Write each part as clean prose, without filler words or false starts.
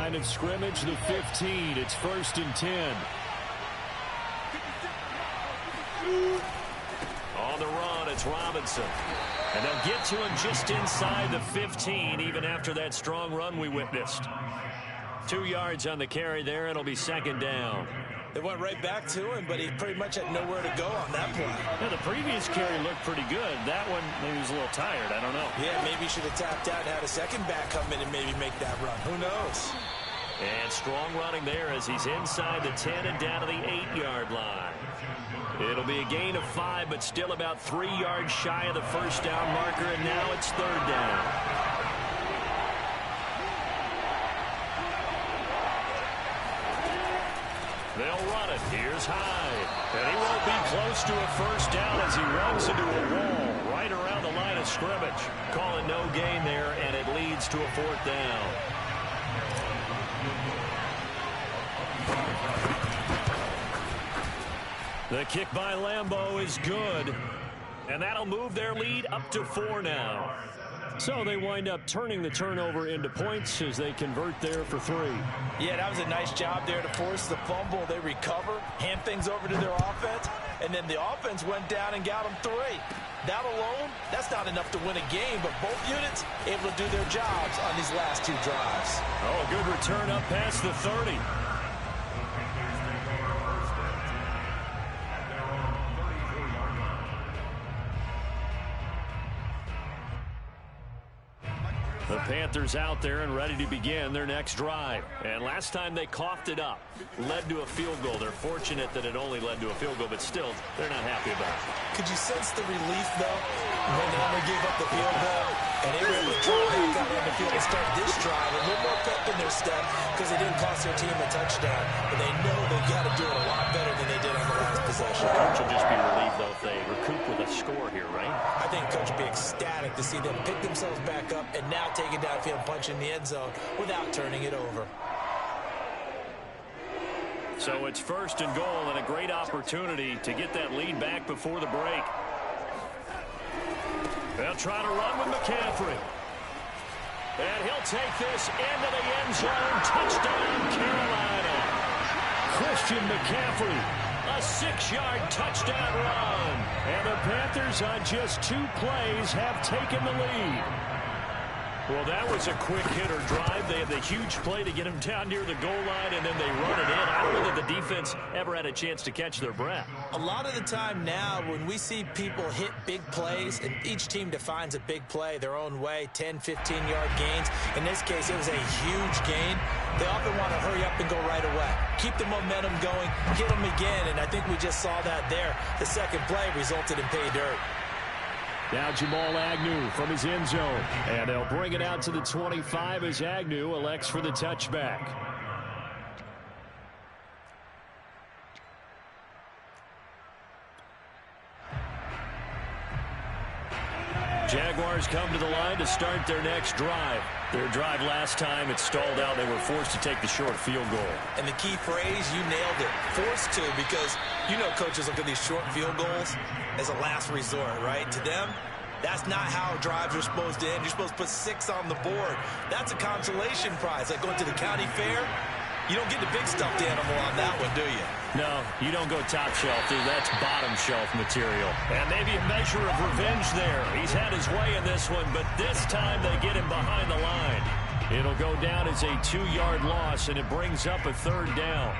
Line of scrimmage, the 15. It's 1st and 10. On the run, it's Robinson. And they'll get to him just inside the 15, even after that strong run we witnessed. 2 yards on the carry there, and it'll be 2nd down. They went right back to him, but he pretty much had nowhere to go on that play. Yeah, the previous carry looked pretty good. That one, maybe he was a little tired. I don't know. Yeah, maybe he should have tapped out and had a second back come in and maybe make that run. Who knows? And strong running there as he's inside the 10 and down to the 8-yard line. It'll be a gain of 5, but still about 3 yards shy of the first down marker, and now it's 3rd down. They'll run it. Here's Hyde. And he won't be close to a first down as he runs into a wall right around the line of scrimmage. Calling no gain there, and it leads to a 4th down. The kick by Lambeau is good. And that'll move their lead up to 4 now. So they wind up turning the turnover into points as they convert there for 3. Yeah, that was a nice job there to force the fumble. They recover, hand things over to their offense, and then the offense went down and got them 3. That alone, that's not enough to win a game, but both units able to do their jobs on these last 2 drives. Oh, a good return up past the 30. The Panthers out there and ready to begin their next drive. And last time they coughed it up, led to a field goal. They're fortunate that it only led to a field goal, but still, they're not happy about it. Could you sense the relief, though, when they only gave up the field goal? And they were able to try back out on the field and start this drive. A little more pep in their step because they didn't cost their team a touchdown. But they know they've got to do it a lot better than they did on the last possession. Coach will just be relieved, though, if they recoup with a score here, right? I think Coach will be ecstatic to see them pick themselves back up and now take it downfield and punch in the end zone without turning it over. So it's 1st and goal and a great opportunity to get that lead back before the break. They'll try to run with McCaffrey. And he'll take this into the end zone. Touchdown, Carolina. Christian McCaffrey, a 6-yard touchdown run. And the Panthers on just 2 plays have taken the lead. Well, that was a quick hitter drive. They had the huge play to get him down near the goal line, and then they run it in. I don't know that the defense ever had a chance to catch their breath. A lot of the time now, when we see people hit big plays, and each team defines a big play their own way, 10, 15-yard gains. In this case, it was a huge gain. They often want to hurry up and go right away. Keep the momentum going, hit them again, and I think we just saw that there. The second play resulted in pay dirt. Now Jamal Agnew from his end zone. And they'll bring it out to the 25 as Agnew elects for the touchback. Jaguars come to the line to start their next drive. Their drive last time, it stalled out. They were forced to take the short field goal. And the key phrase, you nailed it. Forced to, because you know coaches look at these short field goals as a last resort, right? To them, that's not how drives are supposed to end. You're supposed to put 6 on the board. That's a consolation prize. Like going to the county fair, you don't get the big stuffed animal on that one, do you? No, you don't go top shelf, dude. That's bottom shelf material. And maybe a measure of revenge there. He's had his way in this one, but this time they get him behind the line. It'll go down as a 2-yard loss, and it brings up a 3rd down.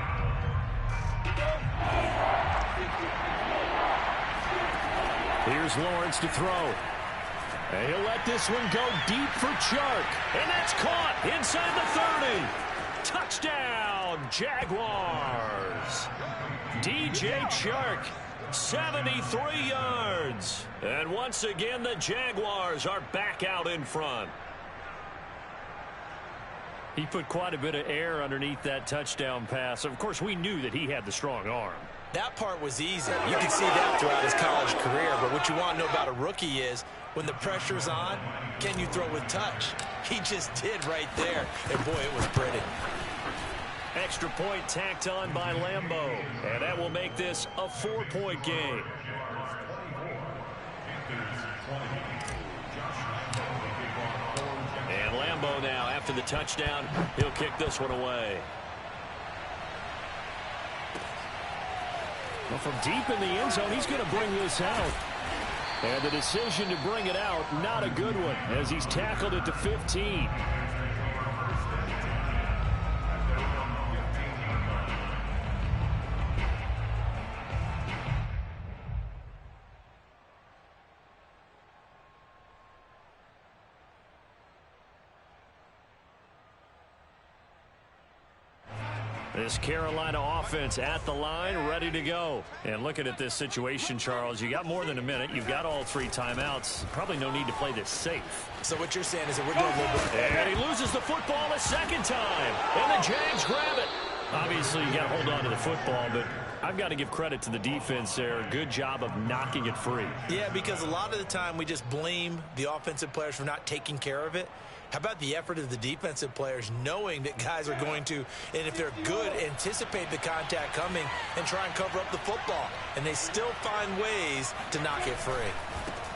Here's Lawrence to throw. And he'll let this one go deep for Chark. And that's caught inside the 30. Touchdown, Jaguars. DJ Chark, 73 yards. And once again, the Jaguars are back out in front. He put quite a bit of air underneath that touchdown pass. Of course, we knew that he had the strong arm. That part was easy. You can see that throughout his college career. But what you want to know about a rookie is when the pressure's on, can you throw with touch? He just did right there. And, boy, it was pretty. Extra point tacked on by Lambeau. And that will make this a 4-point game. And Lambeau now, after the touchdown. He'll kick this one away. Well, from deep in the end zone, he's going to bring this out. And the decision to bring it out, not a good one, as he's tackled it to 15. This Carolina offense at the line, ready to go. And looking at this situation, Charles, you got more than a minute. You've got all 3 timeouts. Probably no need to play this safe. So what you're saying is that we're doing a little bit. And he loses the football a second time. And the Jags grab it. Obviously, you got to hold on to the football, but I've got to give credit to the defense there. Good job of knocking it free. Yeah, because a lot of the time we just blame the offensive players for not taking care of it. How about the effort of the defensive players knowing that guys are going to, and if they're good, anticipate the contact coming and try and cover up the football. And they still find ways to knock it free.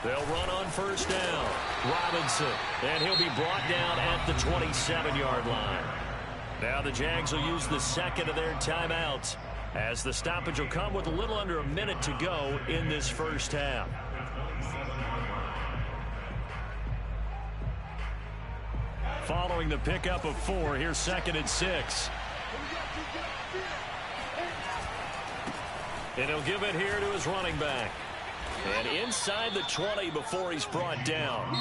They'll run on first down. Robinson, and he'll be brought down at the 27-yard line. Now the Jags will use the second of their timeouts, as the stoppage will come with a little under a minute to go in this first half. Following the pickup of 4, here's 2nd and 6. And he'll give it here to his running back. And inside the 20 before he's brought down.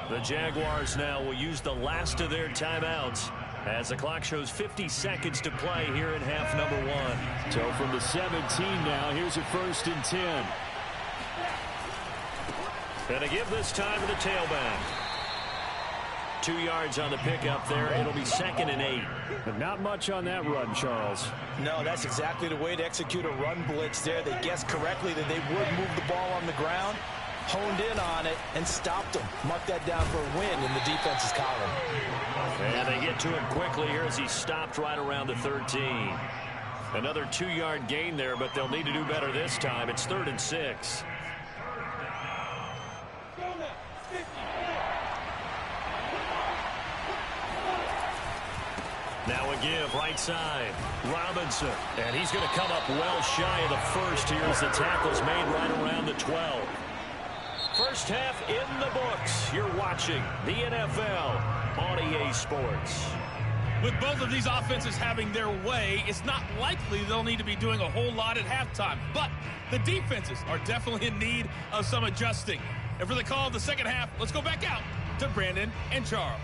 The Jaguars now will use the last of their timeouts, as the clock shows 50 seconds to play here in half number 1. So from the 17 now, here's a 1st and 10. And to give this time to the tailback. 2 yards on the pickup there. It'll be 2nd and 8. But not much on that run, Charles. No, that's exactly the way to execute a run blitz there. They guessed correctly that they would move the ball on the ground, honed in on it, and stopped them. Mark that down for a win in the defense's column. And they get to him quickly here as he stopped right around the 13. Another 2-yard gain there, but they'll need to do better this time. It's 3rd and 6. Now a give right side. Robinson. And he's going to come up well shy of the first here as the tackle's made right around the 12. First half in the books. You're watching the NFL on EA Sports. With both of these offenses having their way, it's not likely they'll need to be doing a whole lot at halftime. But the defenses are definitely in need of some adjusting. And for the call of the second half, let's go back out to Brandon and Charles.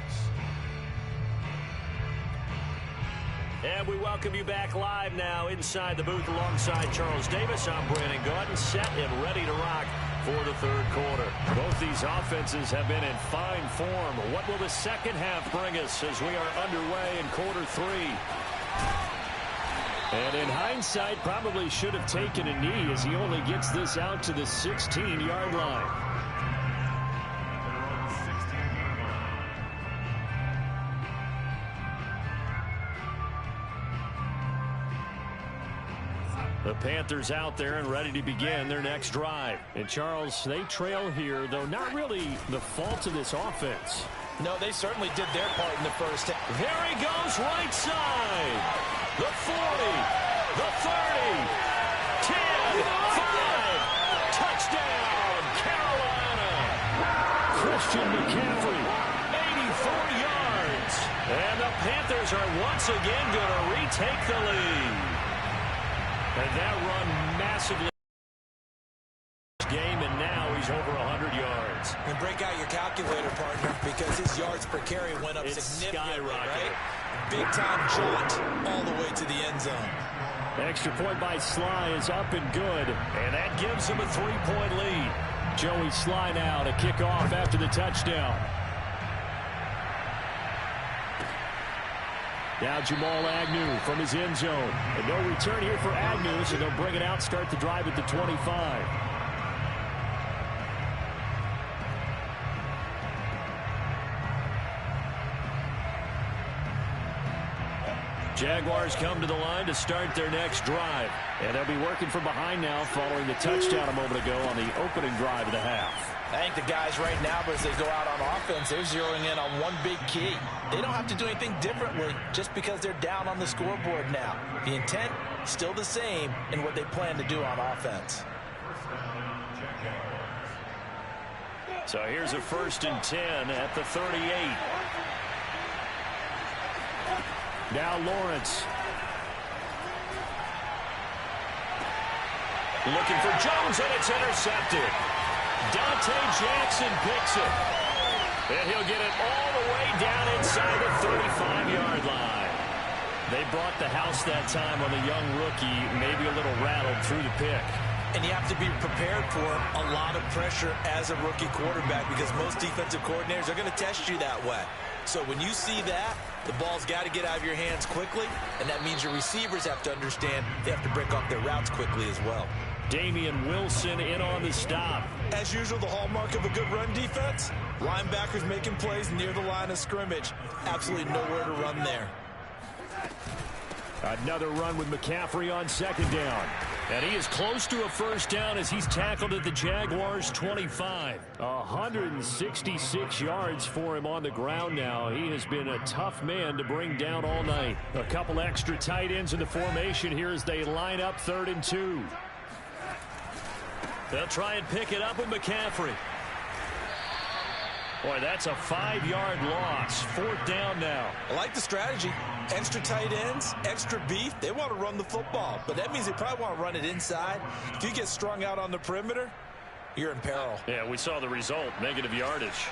And we welcome you back live now inside the booth alongside Charles Davis. I'm Brandon Gaudin, set and ready to rock for the 3rd quarter. Both these offenses have been in fine form. What will the second half bring us as we are underway in quarter 3? And in hindsight, probably should have taken a knee as he only gets this out to the 16-yard line. The Panthers out there and ready to begin their next drive. And, Charles, they trail here, though not really the fault of this offense. No, they certainly did their part in the first half. There he goes right side. The 40, the 30, 10, 5. Touchdown, Carolina. Christian McCaffrey, 84 yards. And the Panthers are once again going to retake the lead. And that run massively game, and now he's over 100 yards. And break out your calculator, partner, because his yards per carry went up significantly, right? Big-time jaunt all the way to the end zone. Extra point by Sly is up and good, and that gives him a 3-point lead. Joey Sly now to kick off after the touchdown. Now Jamal Agnew from his end zone. And no return here for Agnew, so they'll bring it out, start the drive at the 25. Jaguars come to the line to start their next drive. And they'll be working from behind now following the touchdown a moment ago on the opening drive of the half. I think the guys right now, as they go out on offense, they're zeroing in on one big key. They don't have to do anything differently just because they're down on the scoreboard now. The intent, still the same in what they plan to do on offense. So here's a 1st and 10 at the 38. Now Lawrence. Looking for Jones, and it's intercepted. Dante Jackson picks it. And he'll get it all the way down inside the 35-yard line. They brought the house that time on the young rookie, maybe a little rattled through the pick. And you have to be prepared for a lot of pressure as a rookie quarterback because most defensive coordinators are going to test you that way. So when you see that, the ball's got to get out of your hands quickly, and that means your receivers have to understand they have to break off their routes quickly as well. Damian Wilson in on the stop. As usual, the hallmark of a good run defense, linebackers making plays near the line of scrimmage. Absolutely nowhere to run there. Another run with McCaffrey on 2nd down. And he is close to a 1st down as he's tackled at the Jaguars' 25. 166 yards for him on the ground now. He has been a tough man to bring down all night. A couple extra tight ends in the formation here as they line up 3rd and 2. They'll try and pick it up with McCaffrey. Boy, that's a 5-yard loss. 4th down now. I like the strategy. Extra tight ends, extra beef. They want to run the football, but that means they probably want to run it inside. If you get strung out on the perimeter, you're in peril. Yeah, we saw the result, negative yardage.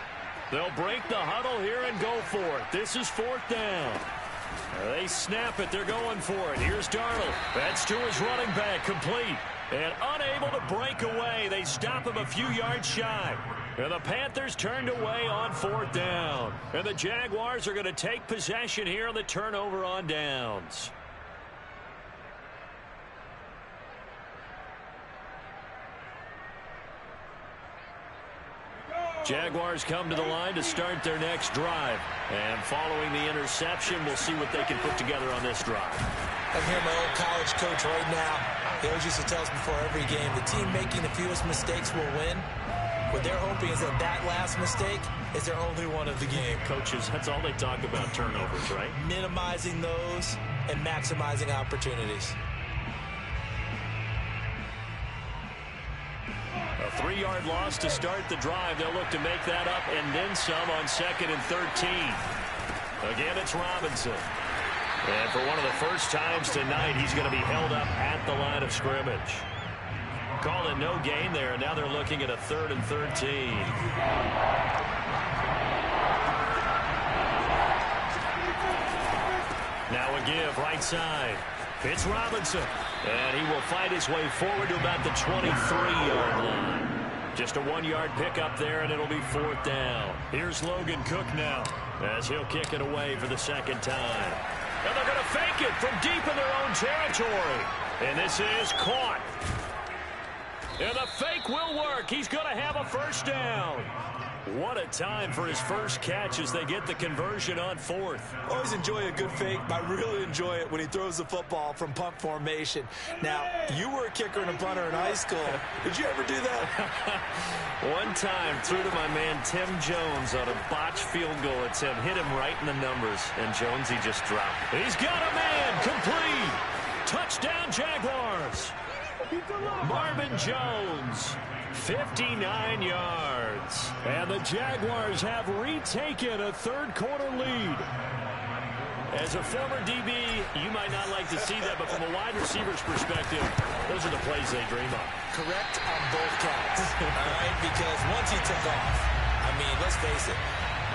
They'll break the huddle here and go for it. This is 4th down. They snap it. They're going for it. Here's Darnold. That's to his running back, complete. And unable to break away. They stop him a few yards shy. And the Panthers turned away on 4th down. And the Jaguars are going to take possession here on the turnover on downs. Jaguars come to the line to start their next drive. And following the interception, we'll see what they can put together on this drive. I'm hearing my old college coach right now. He always used to tell us before every game, the team making the fewest mistakes will win. What they're hoping is that last mistake is their only one of the game. Coaches, that's all they talk about, turnovers, right? Minimizing those and maximizing opportunities. A 3-yard loss to start the drive. They'll look to make that up and then some on 2nd and 13. Again, it's Robinson. And for one of the first times tonight, he's going to be held up at the line of scrimmage. Call it no gain there, and now they're looking at a 3rd and 13. Now a give, right side. It's Robinson. And he will fight his way forward to about the 23-yard line. Just a 1-yard pickup there, and it'll be 4th down. Here's Logan Cook now as he'll kick it away for the 2nd time. And they're going to fake it from deep in their own territory. And this is caught. And the fake will work. He's going to have a 1st down. What a time for his first catch as they get the conversion on 4th. Always enjoy a good fake, but I really enjoy it when he throws the football from punt formation. Now, you were a kicker and a punter in high school. Did you ever do that? One time, threw to my man Tim Jones on a botched field goal attempt. Hit him right in the numbers, and Jones, he just dropped. He's got a man, complete. Touchdown, Jaguars. Marvin Jones, 59 yards. And the Jaguars have retaken a 3rd quarter lead. As a former DB, you might not like to see that, but from a wide receiver's perspective, those are the plays they dream of. Correct on both counts, all right? Because once he took off, I mean, let's face it,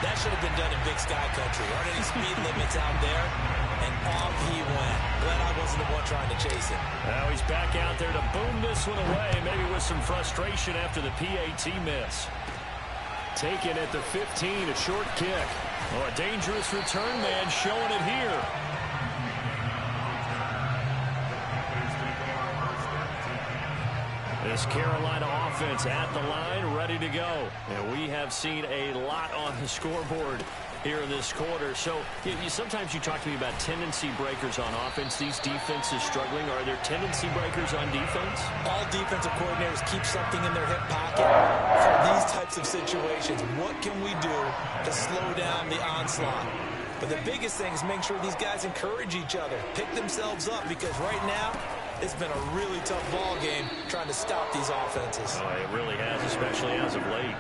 that should have been done in Big Sky Country. Aren't any speed limits out there? And off he went. Glad I wasn't the one trying to chase him. Now he's back out there to boom this one away, maybe with some frustration after the PAT miss. Taken at the 15, a short kick. Oh, a dangerous return man showing it here. This Carolina offense at the line, ready to go. And we have seen a lot on the scoreboard here in this quarter. So sometimes you talk to me about tendency breakers on offense. These defenses struggling. Are there tendency breakers on defense? All defensive coordinators keep something in their hip pocket for these types of situations. What can we do to slow down the onslaught? But the biggest thing is make sure these guys encourage each other, pick themselves up, because right now it's been a really tough ball game trying to stop these offenses. Oh, it really has, especially as of late.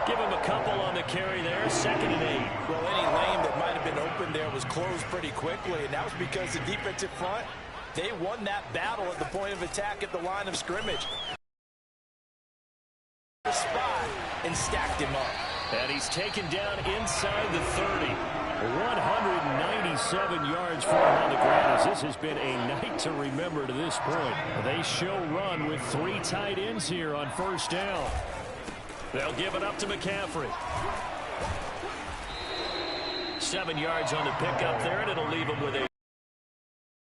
Give him a couple on the carry there, 2nd and 8. Well, any lane that might have been open there was closed pretty quickly, and that was because the defensive front, they won that battle at the point of attack at the line of scrimmage. Spot and stacked him up. And he's taken down inside the 30. 197 yards for him on the ground, as this has been a night to remember to this point. They show run with 3 tight ends here on 1st down. They'll give it up to McCaffrey. 7 yards on the pickup there, and it'll leave him with a...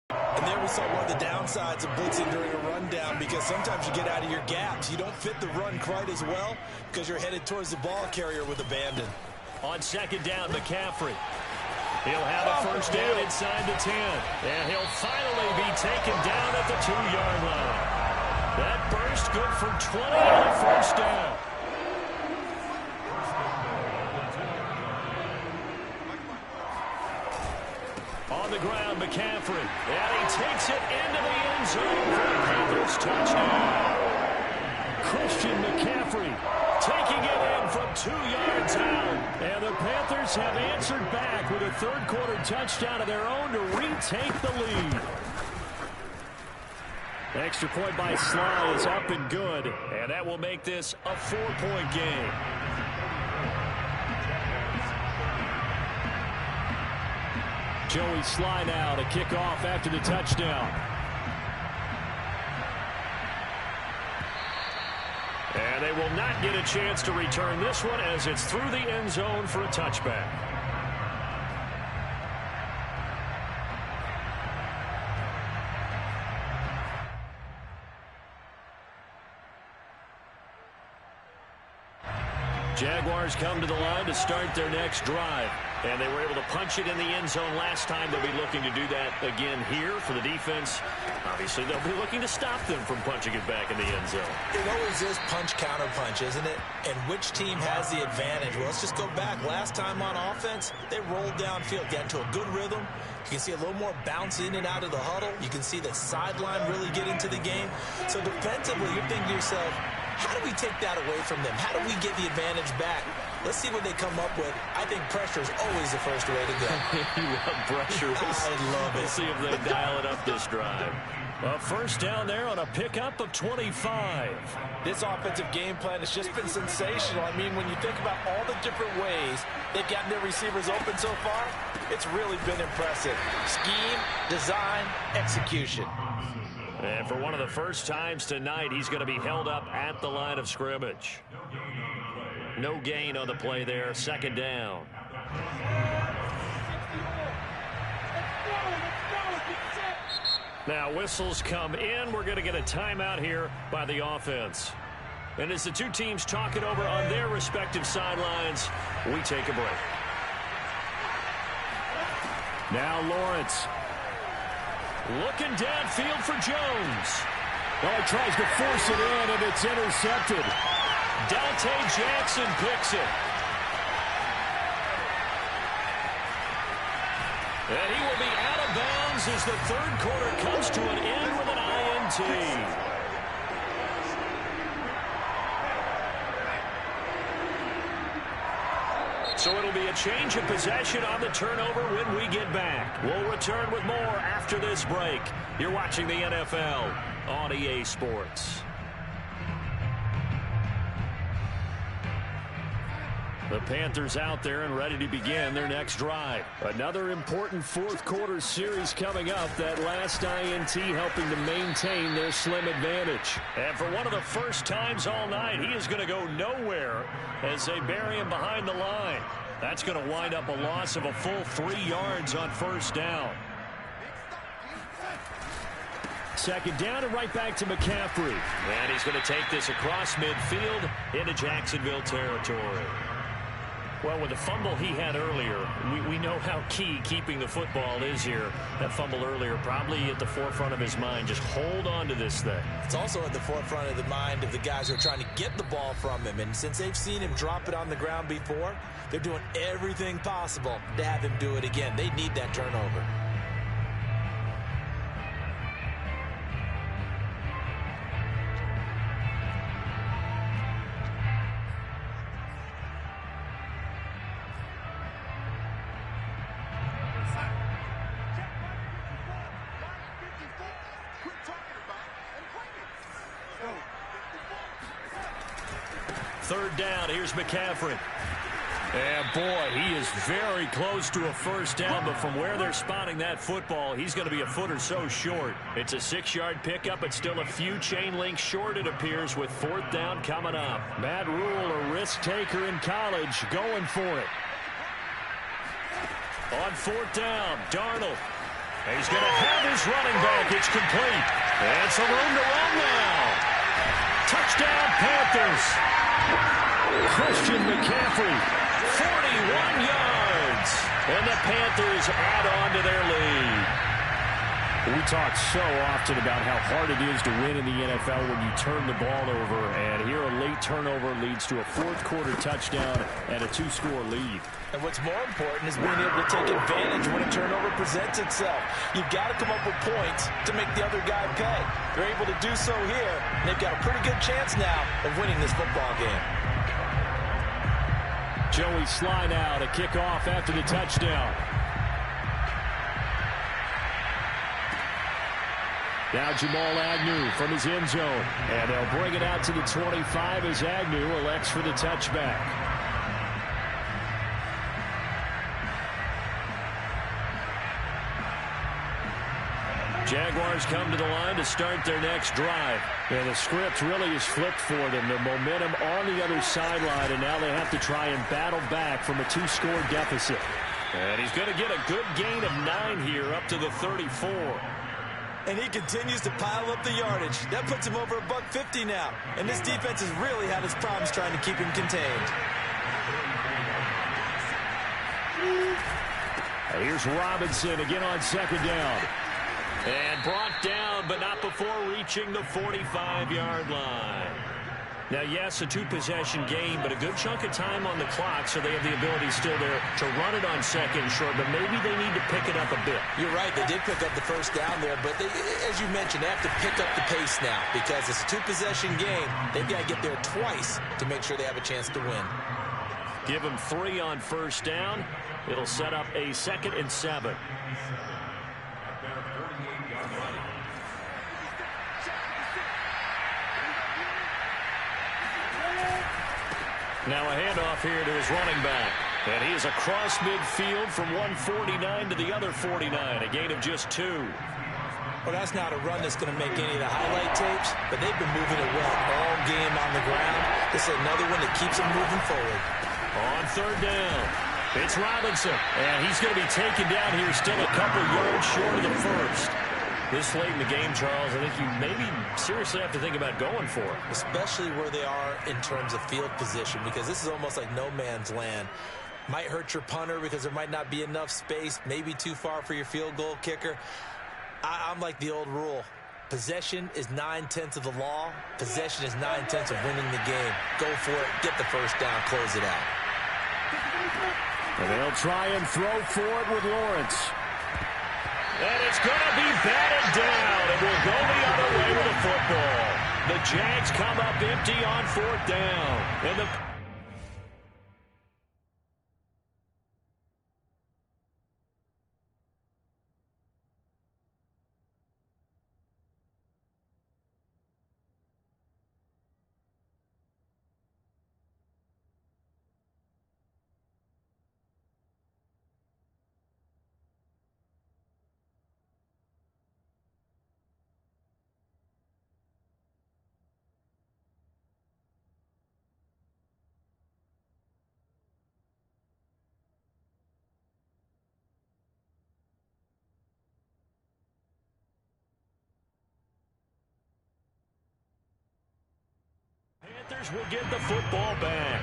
And there we saw one of the downsides of blitzing during a rundown, because sometimes you get out of your gaps. You don't fit the run quite as well because you're headed towards the ball carrier with abandon. On 2nd down, McCaffrey. He'll have a 1st down inside the 10. And he'll finally be taken down at the 2-yard line. That burst good for 20 on 1st down. On the ground, McCaffrey. And he takes it into the end zone for the Panthers touchdown. Christian McCaffrey taking it in from 2 yards out. And the Panthers have answered back with a 3rd quarter touchdown of their own to retake the lead. Extra point by Sly is up and good. And that will make this a 4-point game. Joey Sly now to kick off after the touchdown. And they will not get a chance to return this one, as it's through the end zone for a touchback. Jaguars come to the line to start their next drive. And they were able to punch it in the end zone last time. They'll be looking to do that again here for the defense. Obviously, they'll be looking to stop them from punching it back in the end zone. It always is punch-counter-punch, isn't it? And which team has the advantage? Well, let's just go back. Last time on offense, they rolled downfield, got into a good rhythm. You can see a little more bounce in and out of the huddle. You can see the sideline really get into the game. So defensively, you're thinking to yourself, how do we take that away from them? How do we get the advantage back? Let's see what they come up with. I think pressure is always the first way to go. You love pressure. I love it. We'll see if they dial it up this drive. A 1st down there on a pickup of 25. This offensive game plan has just been sensational. I mean, when you think about all the different ways they've gotten their receivers open so far, it's really been impressive. Scheme, design, execution. And for one of the first times tonight, he's going to be held up at the line of scrimmage. No gain on the play there. 2nd down. Now whistles come in. We're going to get a timeout here by the offense. And as the two teams talk it over on their respective sidelines, we take a break. Now Lawrence. Looking downfield for Jones. Well, he tries to force it in, and it's intercepted. Dante Jackson picks it. And he will be out of bounds as the 3rd quarter comes to an end with an INT. So it'll be a change of possession on the turnover when we get back. We'll return with more after this break. You're watching the NFL on EA Sports. The Panthers out there and ready to begin their next drive. Another important 4th quarter series coming up. That last INT helping to maintain their slim advantage. And for one of the first times all night, he is going to go nowhere as they bury him behind the line. That's going to wind up a loss of a full 3 yards on 1st down. 2nd down and right back to McCaffrey. And he's going to take this across midfield into Jacksonville territory. Well, with the fumble he had earlier, we know how key keeping the football is here. That fumble earlier probably at the forefront of his mind. Just hold on to this thing. It's also at the forefront of the mind of the guys who are trying to get the ball from him. And since they've seen him drop it on the ground before, they're doing everything possible to have him do it again. They need that turnover. Third down, here's McCaffrey. And boy, he is very close to a first down, but from where they're spotting that football, he's going to be a foot or so short. It's a 6-yard pickup, but still a few chain links short, it appears, with fourth down coming up. Matt Rule, a risk taker in college, going for it. On fourth down, Darnold. He's going to have his running back. It's complete. And some room to run now. Touchdown, Panthers. Christian McCaffrey, 41 yards. And the Panthers add on to their lead. We talk so often about how hard it is to win in the NFL when you turn the ball over. And here a late turnover leads to a fourth-quarter touchdown and a 2-score lead. And what's more important is being able to take advantage when a turnover presents itself. You've got to come up with points to make the other guy pay. They're able to do so here, and they've got a pretty good chance now of winning this football game. Joey Sly now to kick off after the touchdown. Now Jamal Agnew from his end zone. And they'll bring it out to the 25 as Agnew elects for the touchback. Jaguars come to the line to start their next drive. And the script really is flipped for them. The momentum on the other sideline, and now they have to try and battle back from a 2-score deficit. And he's going to get a good gain of 9 here up to the 34. And he continues to pile up the yardage. That puts him over $150 now. And this defense has really had its problems trying to keep him contained. Here's Robinson again on second down. And brought down, but not before reaching the 45-yard line. Now, yes, a 2-possession game, but a good chunk of time on the clock, so they have the ability still there to run it on second and short, but maybe they need to pick it up a bit. You're right. They did pick up the first down there, but they, as you mentioned, they have to pick up the pace now because it's a 2-possession game. They've got to get there twice to make sure they have a chance to win. Give them 3 on first down. It'll set up a 2nd and 7. Now a handoff here to his running back. And he is across midfield from 149 to the other 49. A gain of just 2. Well, that's not a run that's going to make any of the highlight tapes, but they've been moving it well all game on the ground. This is another one that keeps them moving forward. On third down, it's Robinson. And he's going to be taken down here still a couple yards short of the first. This late in the game, Charles, I think you maybe seriously have to think about going for it. Especially where they are in terms of field position, because this is almost like no man's land. Might hurt your punter because there might not be enough space, maybe too far for your field goal kicker. I'm like the old rule. Possession is 9/10 of the law. Possession is 9/10 of winning the game. Go for it, get the first down, close it out. And they'll try and throw for it with Lawrence. And it's going to be batted down, and we'll go the other way with the football. The Jags come up empty on fourth down. And the Panthers will get the football back.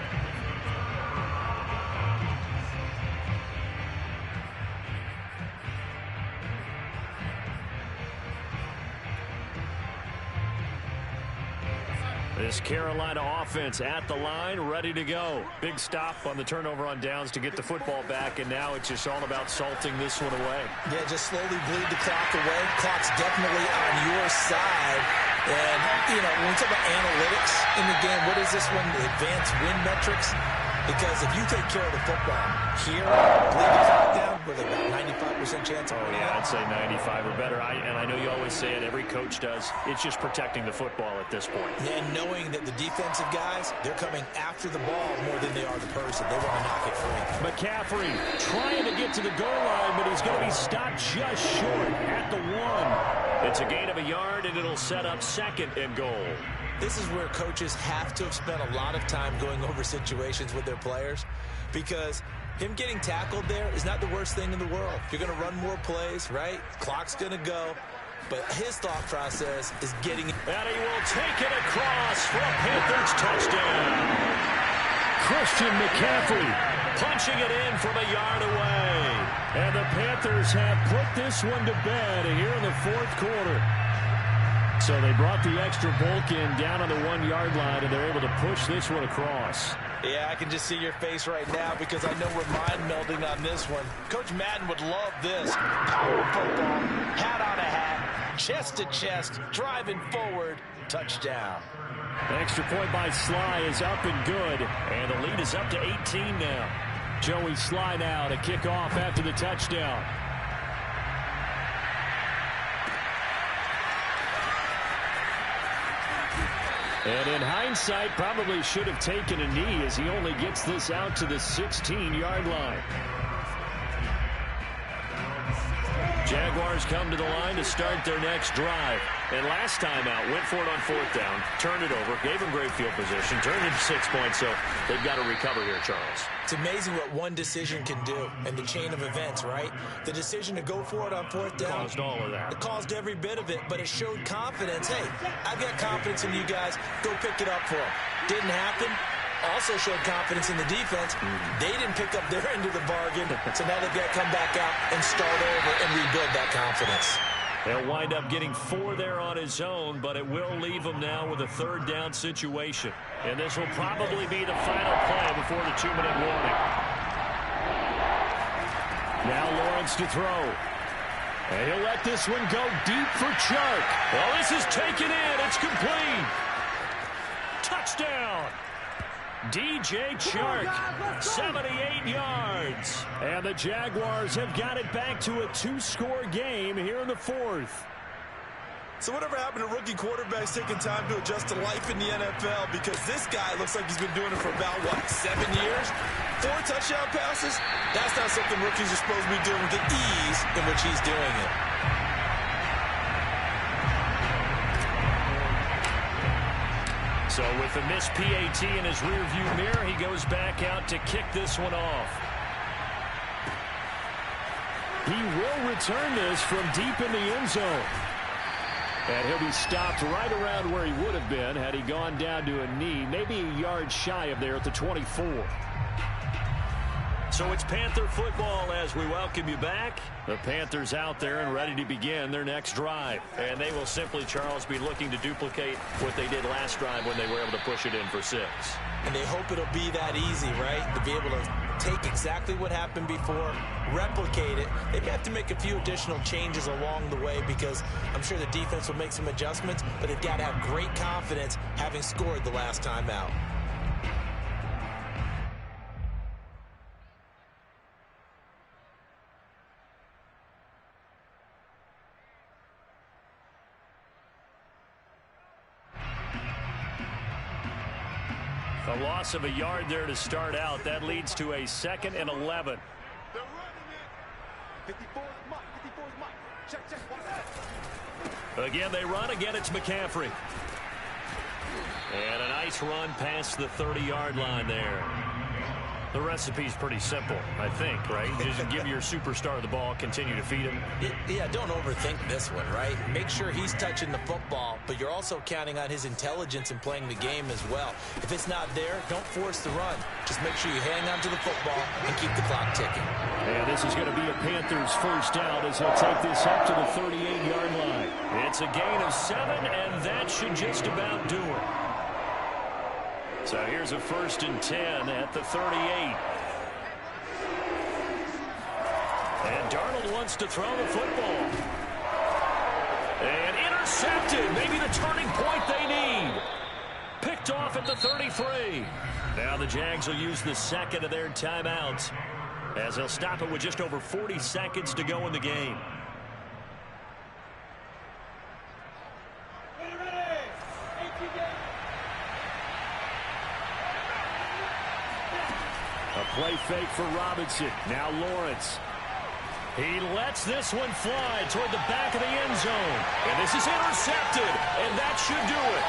This Carolina offense at the line, ready to go. Big stop on the turnover on downs to get the football back, and now it's just all about salting this one away. Yeah, just slowly bleed the clock away. Clock's definitely on your side. And, you know, when we talk about analytics in the game, what is this one? The advanced win metrics? Because if you take care of the football here, bleed the clock down, with about 95% chance of winning. Yeah, I'd say 95 or better. And I know you always say it, every coach does. It's just protecting the football at this point. Yeah, and knowing that the defensive guys, they're coming after the ball more than they are the person. They want to knock it free. McCaffrey trying to get to the goal line, but he's going to be stopped just short at the 1. It's a gain of a yard, and it'll set up 2nd and goal. This is where coaches have to have spent a lot of time going over situations with their players, because him getting tackled there is not the worst thing in the world. You're going to run more plays, right? Clock's going to go. But his thought process is getting... And he will take it across for a Panthers touchdown. Christian McCaffrey punching it in from a yard away. And the Panthers have put this one to bed here in the 4th quarter. So they brought the extra bulk in down on the 1-yard line, and they're able to push this one across. Yeah, I can just see your face right now because I know we're mind melding on this one. Coach Madden would love this. Power football, hat on a hat, chest to chest, driving forward, touchdown. Extra point by Sly is up and good, and the lead is up to 18 now. Joey Sly now to kick off after the touchdown. And in hindsight, probably should have taken a knee as he only gets this out to the 16-yard line. Jaguars come to the line to start their next drive. And last time out, went for it on 4th down, turned it over, gave them great field position, turned it to 6 points, so they've got to recover here, Charles. It's amazing what one decision can do in the chain of events, right? The decision to go for it on 4th down. Caused all of that. It caused every bit of it, but it showed confidence. Hey, I've got confidence in you guys. Go pick it up for them. Didn't happen. Also showed confidence in the defense. They didn't pick up their end of the bargain, so now they've got to come back out and start over and rebuild that confidence. They'll wind up getting 4 there on his own, but it will leave him now with a 3rd down situation. And this will probably be the final play before the 2-minute warning. Now Lawrence to throw. And he'll let this one go deep for Chark. Well, this is taken in. It's complete. Touchdown. DJ Chark, 78 yards. And the Jaguars have got it back to a 2-score game here in the 4th. So whatever happened to rookie quarterbacks taking time to adjust to life in the NFL? Because this guy looks like he's been doing it for about, 7 years? 4 touchdown passes? That's not something rookies are supposed to be doing with the ease in which he's doing it. So with the missed PAT in his rearview mirror, he goes back out to kick this one off. He will return this from deep in the end zone. And he'll be stopped right around where he would have been had he gone down to a knee, maybe a yard shy of there at the 24. So it's Panther football as we welcome you back. The Panthers out there and ready to begin their next drive. And they will simply, Charles, be looking to duplicate what they did last drive when they were able to push it in for 6. And they hope it'll be that easy, right? To be able to take exactly what happened before, replicate it. They may have to make a few additional changes along the way because I'm sure the defense will make some adjustments, but they've got to have great confidence having scored the last time out. A loss of a yard there to start out. That leads to a 2nd and 11. Again, they run. Again, it's McCaffrey. And a nice run past the 30-yard line there. The recipe's pretty simple, I think, right? Just give your superstar the ball, continue to feed him. Yeah, don't overthink this one, right? Make sure he's touching the football, but you're also counting on his intelligence in playing the game as well. If it's not there, don't force the run. Just make sure you hang on to the football and keep the clock ticking. And this is going to be a Panthers first down as he'll take this up to the 38-yard line. It's a gain of 7, and that should just about do it. So here's a 1st and 10 at the 38. And Darnold wants to throw the football. And intercepted. Maybe the turning point they need. Picked off at the 33. Now the Jags will use the second of their timeouts, as they'll stop it with just over 40 seconds to go in the game. A play fake for Robinson. Now Lawrence. He lets this one fly toward the back of the end zone. And this is intercepted. And that should do it.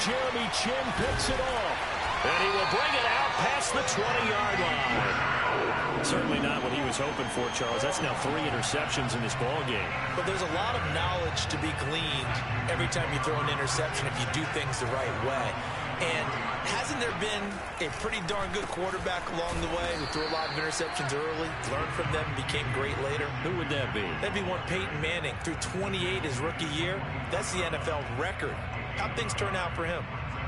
Jeremy Chin picks it off. And he will bring it out past the 20-yard line. Certainly not what he was hoping for, Charles. That's now 3 interceptions in this ball game. But there's a lot of knowledge to be gleaned every time you throw an interception if you do things the right way. And hasn't there been a pretty darn good quarterback along the way who threw a lot of interceptions early, learned from them, and became great later? Who would that be? That'd be one Peyton Manning. Threw 28 his rookie year. That's the NFL record. How'd things turn out for him?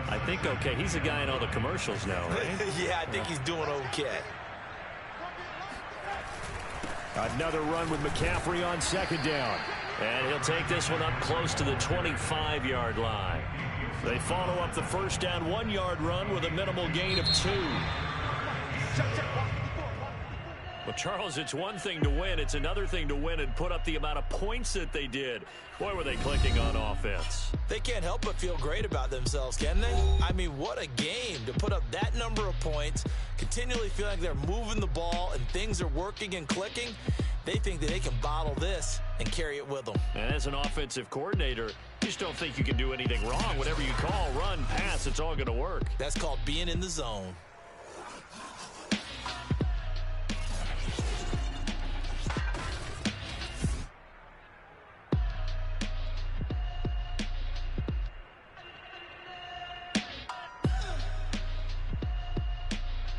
I think okay. He's a guy in all the commercials now, right? Yeah, I think he's doing okay. Another run with McCaffrey on 2nd down. And he'll take this one up close to the 25-yard line. They follow up the 1st down 1-yard run with a minimal gain of 2. Well, Charles, it's one thing to win. It's another thing to win and put up the amount of points that they did. Boy, were they clicking on offense. They can't help but feel great about themselves, can they? I mean, what a game to put up that number of points, continually feeling like they're moving the ball and things are working and clicking. They think that they can bottle this and carry it with them. And as an offensive coordinator, you just don't think you can do anything wrong. Whatever you call, run, pass, it's all going to work. That's called being in the zone.